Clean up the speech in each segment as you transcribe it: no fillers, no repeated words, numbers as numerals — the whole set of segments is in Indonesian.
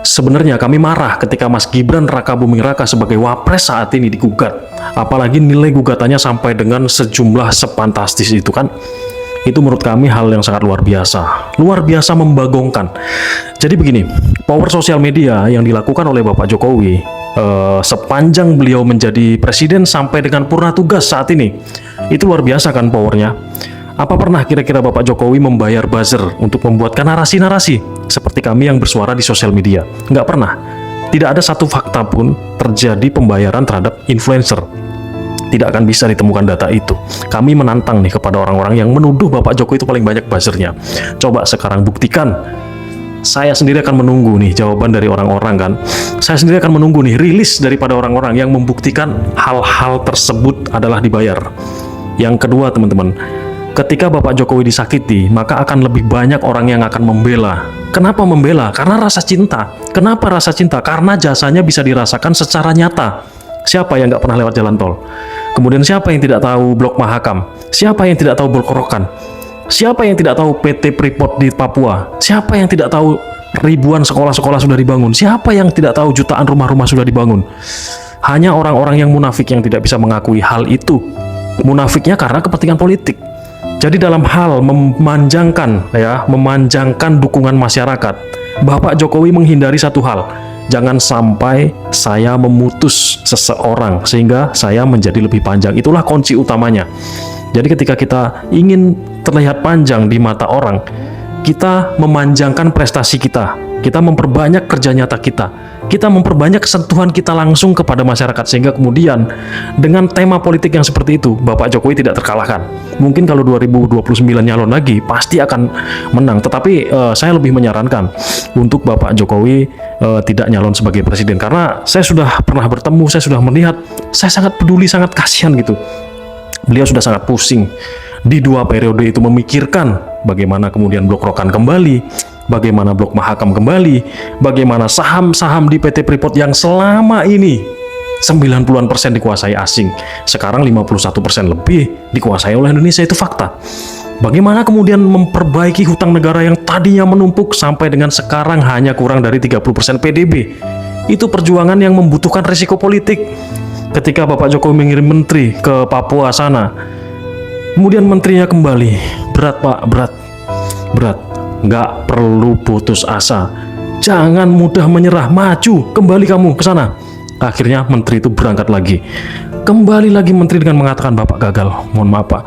Sebenarnya kami marah ketika Mas Gibran Rakabuming Raka sebagai wapres saat ini digugat. Apalagi nilai gugatannya sampai dengan sejumlah sefantastis itu kan. Itu menurut kami hal yang sangat luar biasa. Luar biasa membagongkan. Jadi begini, power sosial media yang dilakukan oleh Bapak Jokowi sepanjang beliau menjadi presiden sampai dengan purna tugas saat ini, itu luar biasa kan powernya. Apa pernah kira-kira Bapak Jokowi membayar buzzer untuk membuatkan narasi-narasi seperti kami yang bersuara di sosial media? Nggak pernah. Tidak ada satu fakta pun terjadi pembayaran terhadap influencer. Tidak akan bisa ditemukan data itu. Kami menantang nih kepada orang-orang yang menuduh Bapak Jokowi itu paling banyak buzzernya. Coba sekarang buktikan. Saya sendiri akan menunggu nih jawaban dari orang-orang kan. Saya sendiri akan menunggu nih rilis daripada orang-orang yang membuktikan hal-hal tersebut adalah dibayar. Yang kedua teman-teman, ketika Bapak Jokowi disakiti, maka akan lebih banyak orang yang akan membela. Kenapa membela? Karena rasa cinta. Kenapa rasa cinta? Karena jasanya bisa dirasakan secara nyata. Siapa yang nggak pernah lewat jalan tol? Kemudian siapa yang tidak tahu Blok Mahakam? Siapa yang tidak tahu Blok Rokan? Siapa yang tidak tahu PT Freeport di Papua? Siapa yang tidak tahu ribuan sekolah-sekolah sudah dibangun? Siapa yang tidak tahu jutaan rumah-rumah sudah dibangun? Hanya orang-orang yang munafik yang tidak bisa mengakui hal itu. Munafiknya karena kepentingan politik. Jadi dalam hal memanjangkan dukungan masyarakat, Bapak Jokowi menghindari satu hal. Jangan sampai saya memutus seseorang sehingga saya menjadi lebih panjang. Itulah kunci utamanya. Jadi ketika kita ingin terlihat panjang di mata orang, kita memanjangkan prestasi kita. Kita memperbanyak kerja nyata kita. Kita memperbanyak sentuhan kita langsung kepada masyarakat, sehingga kemudian dengan tema politik yang seperti itu, Bapak Jokowi tidak terkalahkan. Mungkin kalau 2029 nyalon lagi, pasti akan menang. Tetapi saya lebih menyarankan untuk Bapak Jokowi tidak nyalon sebagai presiden. Karena saya sudah pernah bertemu, saya sudah melihat, saya sangat peduli, sangat kasihan gitu. Beliau sudah sangat pusing di 2 periode itu memikirkan bagaimana kemudian Blok Rokan kembali, bagaimana Blok Mahakam kembali, bagaimana saham-saham di PT Freeport yang selama ini 90% dikuasai asing, sekarang 51% lebih dikuasai oleh Indonesia. Itu fakta. Bagaimana kemudian memperbaiki hutang negara yang tadinya menumpuk sampai dengan sekarang hanya kurang dari 30% PDB. Itu perjuangan yang membutuhkan risiko politik. Ketika Bapak Jokowi mengirim menteri ke Papua sana, kemudian menterinya kembali, berat Pak, berat. Nggak perlu putus asa, jangan mudah menyerah, maju, kembali kamu ke sana. Akhirnya menteri itu berangkat lagi, kembali lagi menteri dengan mengatakan, Bapak gagal, mohon maaf Pak,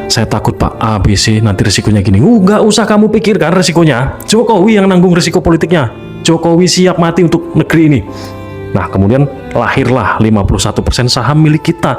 saya takut Pak, ABC, nanti risikonya gini. Nggak usah kamu pikirkan risikonya, Jokowi yang nanggung risiko politiknya. Jokowi siap mati untuk negeri ini. Nah kemudian lahirlah 51% saham milik kita.